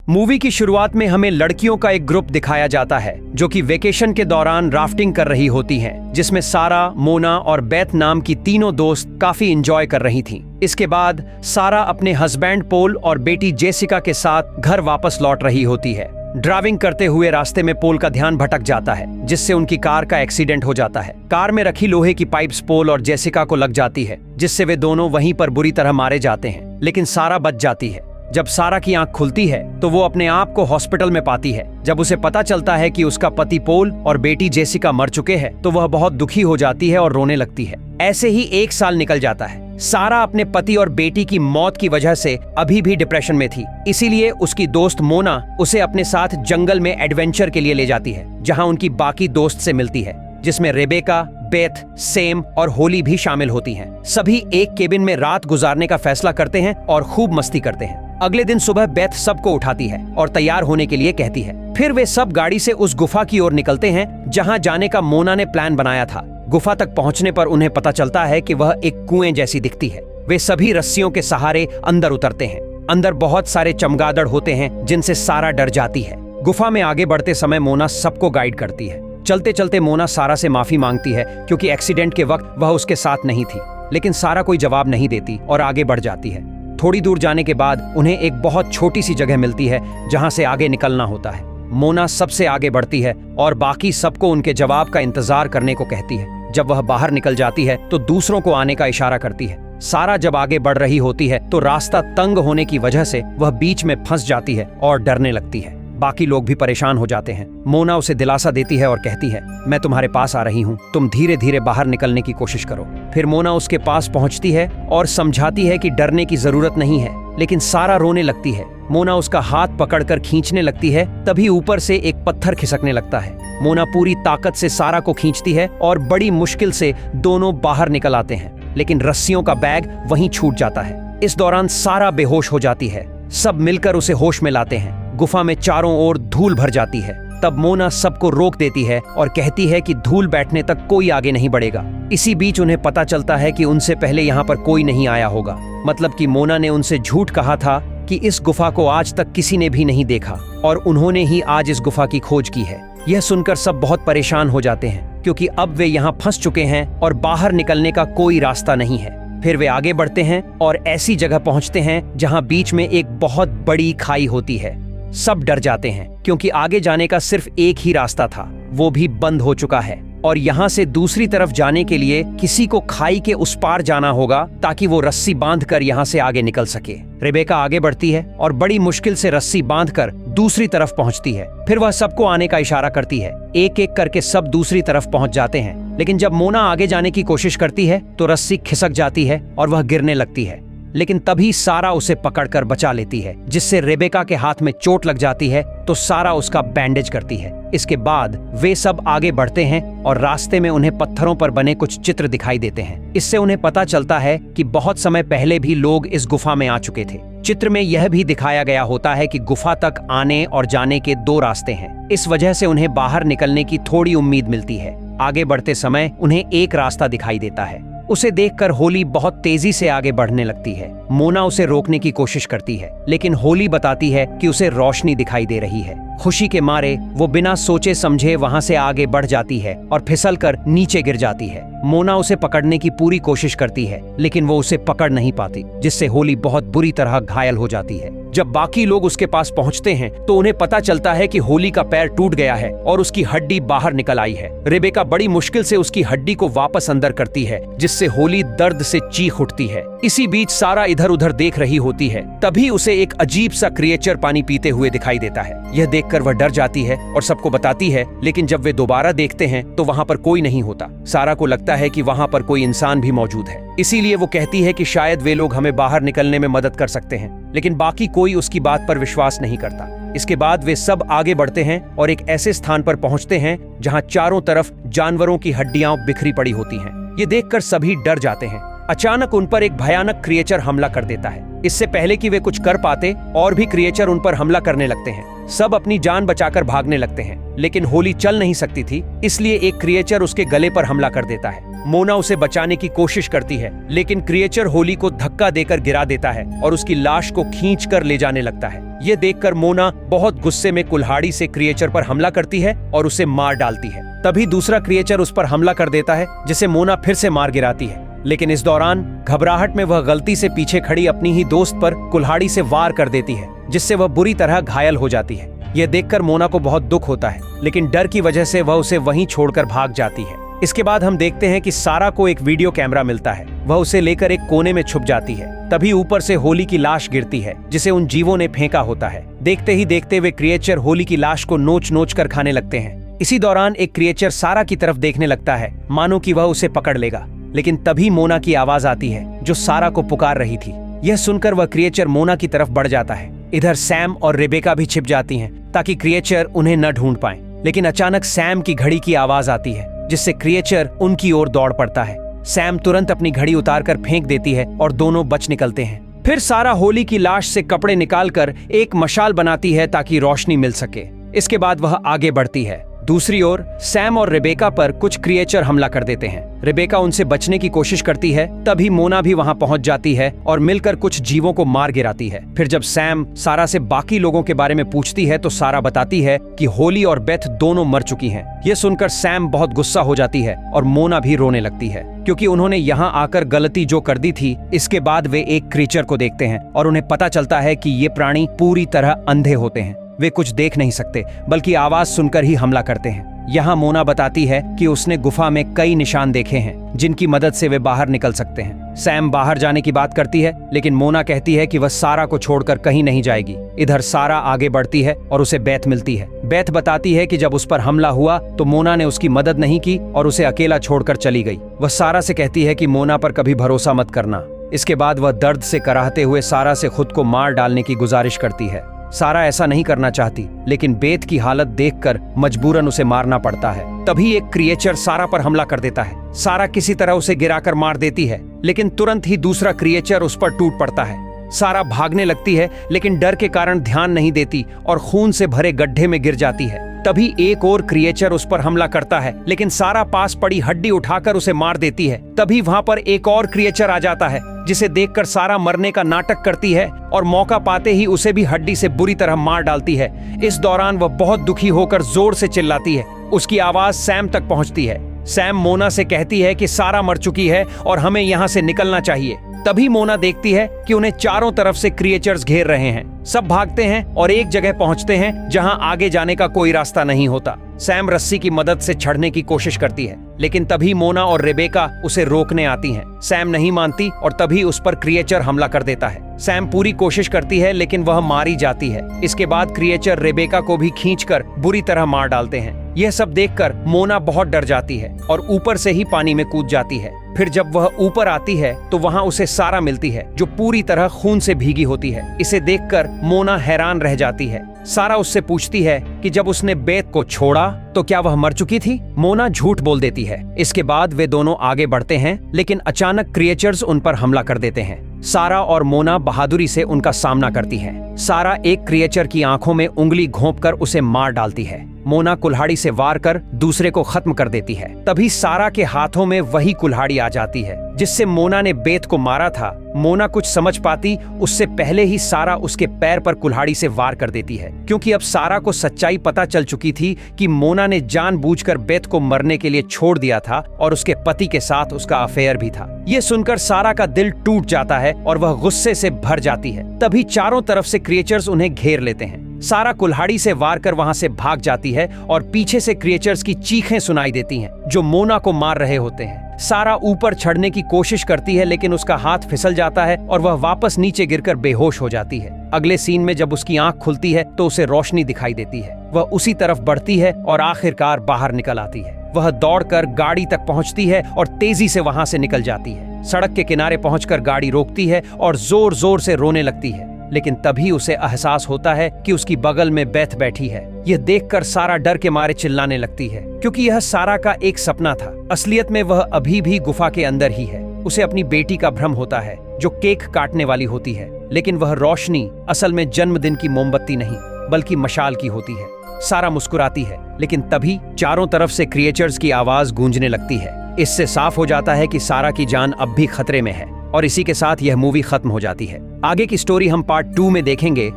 Movie की शुरुआत में हमें लड़कियों का एक ग्रुप दिखाया जाता है जो कि वेकेशन के दौरान राफ्टिंग कर रही होती हैं, जिसमें सारा, मोना और बेथ नाम की तीनों दोस्त काफी एंजॉय कर रही थीं। इसके बाद सारा अपने हस्बैंड पोल और बेटी जेसिका के साथ घर वापस लौट रही होती है। ड्राइविंग करते हुए रास्ते में पोल का ध्यान भटक जाता है, जिससे उनकी कार का एक्सीडेंट हो जाता है। कार में रखी लोहे की पाइप्स पोल और जेसिका को लग जाती है, जिससे वे दोनों वहीं पर बुरी तरह मारे जाते हैं, लेकिन सारा बच जाती है। जब सारा की आंख खुलती है तो वो अपने आप को हॉस्पिटल में पाती है। जब उसे पता चलता है कि उसका पति पोल और बेटी जेसिका मर चुके हैं तो वह बहुत दुखी हो जाती है और रोने लगती है। ऐसे ही 1 साल निकल जाता है। सारा अपने पति और बेटी की मौत की वजह से अभी भी डिप्रेशन में थी, इसीलिए उसकी दोस्त मोना उसे अपने साथ जंगल में एडवेंचर के लिए ले जाती है, जहाँ उनकी बाकी दोस्त से मिलती है, जिसमें रेबेका, बेथ, सेम और होली भी शामिल होती हैं। सभी एक केबिन में रात गुजारने का फैसला करते हैं और खूब मस्ती करते हैं। अगले दिन सुबह बेथ सबको उठाती है और तैयार होने के लिए कहती है। फिर वे सब गाड़ी से उस गुफा की ओर निकलते हैं जहां जाने का मोना ने प्लान बनाया था। गुफा तक पहुंचने पर उन्हें पता चलता है कि वह एक कुएं जैसी दिखती है। वे सभी रस्सियों के सहारे अंदर उतरते हैं। अंदर बहुत सारे चमगादड़ होते हैं जिनसे सारा डर जाती है। गुफा में आगे बढ़ते समय मोना सबको गाइड करती है। चलते चलते मोना सारा से माफी मांगती है क्योंकि एक्सीडेंट के वक्त वह उसके साथ नहीं थी, लेकिन सारा कोई जवाब नहीं देती और आगे बढ़ जाती है। थोड़ी दूर जाने के बाद उन्हें एक बहुत छोटी सी जगह मिलती है जहां से आगे निकलना होता है। मोना सबसे आगे बढ़ती है और बाकी सबको उनके जवाब का इंतजार करने को कहती है। जब वह बाहर निकल जाती है तो दूसरों को आने का इशारा करती है। सारा जब आगे बढ़ रही होती है तो रास्ता तंग होने की वजह से वह बीच में फंस जाती है और डरने लगती है। बाकी लोग भी परेशान हो जाते हैं। मोना उसे दिलासा देती है और कहती है, मैं तुम्हारे पास आ रही हूँ, तुम धीरे धीरे बाहर निकलने की कोशिश करो। फिर मोना उसके पास पहुँचती है और समझाती है कि डरने की जरूरत नहीं है, लेकिन सारा रोने लगती है। मोना उसका हाथ पकड़कर खींचने लगती है, तभी ऊपर से एक पत्थर खिसकने लगता है। मोना पूरी ताकत से सारा को खींचती है और बड़ी मुश्किल से दोनों बाहर निकल आते हैं, लेकिन रस्सियों का बैग वहीं छूट जाता है। इस दौरान सारा बेहोश हो जाती है। सब मिलकर उसे होश में लाते हैं। गुफा में चारों ओर धूल भर जाती है। तब मोना सबको रोक देती है और कहती है कि धूल बैठने तक कोई आगे नहीं बढ़ेगा। इसी बीच उन्हें पता चलता है कि उनसे पहले यहाँ पर कोई नहीं आया होगा, मतलब कि मोना ने उनसे झूठ कहा था कि इस गुफा को आज तक किसी ने भी नहीं देखा और उन्होंने ही आज इस गुफा की खोज की है। यह सुनकर सब बहुत परेशान हो जाते हैं क्योंकि अब वे यहाँ फंस चुके हैं और बाहर निकलने का कोई रास्ता नहीं है। फिर वे आगे बढ़ते हैं और ऐसी जगह पहुंचते हैं जहां बीच में एक बहुत बड़ी खाई होती है। सब डर जाते हैं क्योंकि आगे जाने का सिर्फ एक ही रास्ता था, वो भी बंद हो चुका है और यहाँ से दूसरी तरफ जाने के लिए किसी को खाई के उस पार जाना होगा ताकि वो रस्सी बांधकर यहाँ से आगे निकल सके। रेबेका आगे बढ़ती है और बड़ी मुश्किल से रस्सी बांधकर दूसरी तरफ पहुँचती है। फिर वह सबको आने का इशारा करती है। एक एक करके सब दूसरी तरफ पहुँच जाते हैं, लेकिन जब मोना आगे जाने की कोशिश करती है तो रस्सी खिसक जाती है और वह गिरने लगती है। लेकिन तभी सारा उसे पकड़कर बचा लेती है, जिससे रेबेका के हाथ में चोट लग जाती है तो सारा उसका बैंडेज करती है। इसके बाद वे सब आगे बढ़ते हैं और रास्ते में उन्हें पत्थरों पर बने कुछ चित्र दिखाई देते हैं। इससे उन्हें पता चलता है कि बहुत समय पहले भी लोग इस गुफा में आ चुके थे। चित्र में यह भी दिखाया गया होता है कि गुफा तक आने और जाने के 2 रास्ते हैं। इस वजह से उन्हें बाहर निकलने की थोड़ी उम्मीद मिलती है। आगे बढ़ते समय उन्हें एक रास्ता दिखाई देता है। उसे देखकर होली बहुत तेजी से आगे बढ़ने लगती है। मोना उसे रोकने की कोशिश करती है, लेकिन होली बताती है कि उसे रोशनी दिखाई दे रही है। खुशी के मारे वो बिना सोचे समझे वहां से आगे बढ़ जाती है और फिसलकर नीचे गिर जाती है। मोना उसे पकड़ने की पूरी कोशिश करती है, लेकिन वो उसे पकड़ नहीं पाती, जिससे होली बहुत बुरी तरह घायल हो जाती है। जब बाकी लोग उसके पास पहुंचते हैं तो उन्हें पता चलता है कि होली का पैर टूट गया है और उसकी हड्डी बाहर निकल आई है। रेबेका बड़ी मुश्किल से उसकी हड्डी को वापस अंदर करती है, जिससे होली दर्द से चीख उठती है। इसी बीच सारा इधर उधर देख रही होती है। तभी उसे एक अजीब सा क्रिएचर पानी पीते हुए दिखाई देता है। यह देखकर वह डर जाती है और सबको बताती है, लेकिन जब वे दोबारा देखते हैं तो वहाँ पर कोई नहीं होता। सारा को लगता है कि वहाँ पर कोई इंसान भी मौजूद है, इसीलिए वो कहती है कि शायद वे लोग हमें बाहर निकलने में मदद कर सकते हैं, लेकिन बाकी कोई उसकी बात पर विश्वास नहीं करता। इसके बाद वे सब आगे बढ़ते हैं और एक ऐसे स्थान पर पहुंचते हैं जहां चारों तरफ जानवरों की हड्डियां बिखरी पड़ी होती हैं। ये देखकर सभी डर जाते हैं। अचानक उन पर एक भयानक क्रिएचर हमला कर देता है। इससे पहले कि वे कुछ कर पाते और भी क्रिएचर उन पर हमला करने लगते हैं। सब अपनी जान बचाकर भागने लगते हैं, लेकिन होली चल नहीं सकती थी, इसलिए एक क्रिएचर उसके गले पर हमला कर देता है। मोना उसे बचाने की कोशिश करती है, लेकिन क्रिएचर होली को धक्का देकर गिरा देता है और उसकी लाश को खींचकर ले जाने लगता है। ये देखकर मोना बहुत गुस्से में कुल्हाड़ी से क्रिएचर पर हमला करती है और उसे मार डालती है। तभी दूसरा क्रिएचर उस पर हमला कर देता है, जिसे मोना फिर से मार गिराती है। लेकिन इस दौरान घबराहट में वह गलती से पीछे खड़ी अपनी ही दोस्त पर कुल्हाड़ी से वार कर देती है, जिससे वह बुरी तरह घायल हो जाती है। यह देखकर मोना को बहुत दुख होता है, लेकिन डर की वजह से वह उसे वहीं छोड़कर भाग जाती है। इसके बाद हम देखते हैं कि सारा को एक वीडियो कैमरा मिलता है। वह उसे लेकर एक कोने में छुप जाती है। तभी ऊपर से होली की लाश गिरती है, जिसे उन जीवों ने फेंका होता है। देखते ही देखते वे क्रिएचर होली की लाश को नोच नोच कर खाने लगते हैं। इसी दौरान एक क्रिएचर सारा की तरफ देखने लगता है, मानो कि वह उसे पकड़ लेगा। लेकिन तभी मोना की आवाज आती है, जो सारा को पुकार रही थी। यह सुनकर वह क्रिएचर मोना की तरफ बढ़ जाता है। इधर सैम और रेबेका भी छिप जाती हैं, ताकि क्रिएचर उन्हें न ढूंढ पाए। लेकिन अचानक सैम की घड़ी की आवाज आती है, जिससे क्रिएचर उनकी ओर दौड़ पड़ता है। सैम तुरंत अपनी घड़ी उतारकर फेंक देती है और दोनों बच निकलते हैं। फिर सारा होली की लाश से कपड़े निकालकर एक मशाल बनाती है ताकि रोशनी मिल सके। इसके बाद वह आगे बढ़ती है। दूसरी ओर सैम और रेबेका पर कुछ क्रिएचर हमला कर देते हैं। रेबेका उनसे बचने की कोशिश करती है, तभी मोना भी वहां पहुंच जाती है और मिलकर कुछ जीवों को मार गिराती है। फिर जब सैम सारा से बाकी लोगों के बारे में पूछती है तो सारा बताती है कि होली और बेथ दोनों मर चुकी हैं। यह सुनकर सैम बहुत गुस्सा हो जाती है और मोना भी रोने लगती है, क्योंकि उन्होंने यहाँ आकर गलती जो कर दी थी। इसके बाद वे एक क्रिएचर को देखते हैं और उन्हें पता चलता है कि ये प्राणी पूरी तरह अंधे होते हैं। वे कुछ देख नहीं सकते, बल्कि आवाज सुनकर ही हमला करते हैं। यहाँ मोना बताती है कि उसने गुफा में कई निशान देखे हैं, जिनकी मदद से वे बाहर निकल सकते हैं। सैम बाहर जाने की बात करती है, लेकिन मोना कहती है कि वह सारा को छोड़कर कहीं नहीं जाएगी। इधर सारा आगे बढ़ती है और उसे बेथ मिलती है। बेथ बताती है कि जब उस पर हमला हुआ तो मोना ने उसकी मदद नहीं की और उसे अकेला छोड़कर चली गई। वह सारा से कहती है कि मोना पर कभी भरोसा मत करना। इसके बाद वह दर्द से कराहते हुए सारा से खुद को मार डालने की गुजारिश करती है। सारा ऐसा नहीं करना चाहती, लेकिन बेथ की हालत देखकर मजबूरन उसे मारना पड़ता है। तभी एक क्रिएचर सारा पर हमला कर देता है। सारा किसी तरह उसे गिराकर मार देती है, लेकिन तुरंत ही दूसरा क्रिएचर उस पर टूट पड़ता है। सारा भागने लगती है, लेकिन डर के कारण ध्यान नहीं देती और खून से भरे गड्ढे में गिर जाती है। तभी एक और क्रिएचर उस पर हमला करता है, लेकिन सारा पास पड़ी हड्डी उठाकर उसे मार देती है। तभी वहां पर एक और क्रिएचर आ जाता है, जिसे देखकर सारा मरने का नाटक करती है और मौका पाते ही उसे भी हड्डी से बुरी तरह मार डालती है। इस दौरान वह बहुत दुखी होकर जोर से चिल्लाती है। उसकी आवाज सैम तक पहुंचती है। सैम मोना से कहती है कि सारा मर चुकी है और हमें यहाँ से निकलना चाहिए। तभी मोना देखती है कि उन्हें चारों तरफ से क्रिएचर्स घेर रहे हैं। सब भागते हैं और एक जगह पहुंचते हैं जहां आगे जाने का कोई रास्ता नहीं होता। सैम रस्सी की मदद से चढ़ने की कोशिश करती है, लेकिन तभी मोना और रेबेका उसे रोकने आती हैं। सैम नहीं मानती और तभी उस पर क्रिएचर हमला कर देता है। सैम पूरी कोशिश करती है, लेकिन वह मारी जाती है। इसके बाद क्रिएचर रेबेका को भी खींचकर बुरी तरह मार डालते हैं। यह सब देखकर मोना बहुत डर जाती है और ऊपर से ही पानी में कूद जाती है। फिर जब वह ऊपर आती है तो वहां उसे सारा मिलती है, जो पूरी तरह खून से भीगी होती है। इसे देखकर मोना हैरान रह जाती है। सारा उससे पूछती है कि जब उसने बेथ को छोड़ा तो क्या वह मर चुकी थी। मोना झूठ बोल देती है। इसके बाद वे दोनों आगे बढ़ते हैं, लेकिन अचानक क्रिएचर्स उन पर हमला कर देते हैं। सारा और मोना बहादुरी से उनका सामना करती हैं। सारा एक क्रिएचर की आंखों में उंगली घोंपकर उसे मार डालती है। मोना कुल्हाड़ी से वार कर दूसरे को खत्म कर देती है। तभी सारा के हाथों में वही कुल्हाड़ी आ जाती है जिससे मोना ने बेथ को मारा था। मोना कुछ समझ पाती उससे पहले ही सारा उसके पैर पर कुल्हाड़ी से वार कर देती है, क्योंकि अब सारा को सच्चाई पता चल चुकी थी कि मोना ने जानबूझकर बेथ को मरने के लिए छोड़ दिया था और उसके पति के साथ उसका अफेयर भी था। ये सुनकर सारा का दिल टूट जाता है और वह गुस्से से भर जाती है। तभी चारों तरफ से क्रिएचर्स उन्हें घेर लेते हैं। सारा कुल्हाड़ी से वार कर वहां से भाग जाती है और पीछे से क्रिएचर्स की चीखें सुनाई देती हैं, जो मोना को मार रहे होते हैं। सारा ऊपर चढ़ने की कोशिश करती है, लेकिन उसका हाथ फिसल जाता है और वह वापस नीचे गिरकर बेहोश हो जाती है। अगले सीन में जब उसकी आंख खुलती है तो उसे रोशनी दिखाई देती है। वह उसी तरफ बढ़ती है और आखिरकार बाहर निकल आती है। वह दौड़कर गाड़ी तक पहुंचती है और तेजी से वहां से निकल जाती है। सड़क के किनारे पहुंचकर गाड़ी रोकती है और जोर जोर से रोने लगती है, लेकिन तभी उसे एहसास होता है कि उसकी बगल में बेथ बैठी है। यह देखकर सारा डर के मारे चिल्लाने लगती है, क्योंकि यह सारा का एक सपना था। असलियत में वह अभी भी गुफा के अंदर ही है। उसे अपनी बेटी का भ्रम होता है, जो केक काटने वाली होती है। लेकिन वह रोशनी असल में जन्मदिन की मोमबत्ती नहीं बल्कि मशाल की होती है। सारा मुस्कुराती है, लेकिन तभी चारों तरफ से क्रिएचर्स की आवाज गूंजने लगती है। इससे साफ हो जाता है कि सारा की जान अब भी खतरे में है और इसी के साथ यह मूवी खत्म हो जाती है। आगे की स्टोरी हम पार्ट 2 में देखेंगे।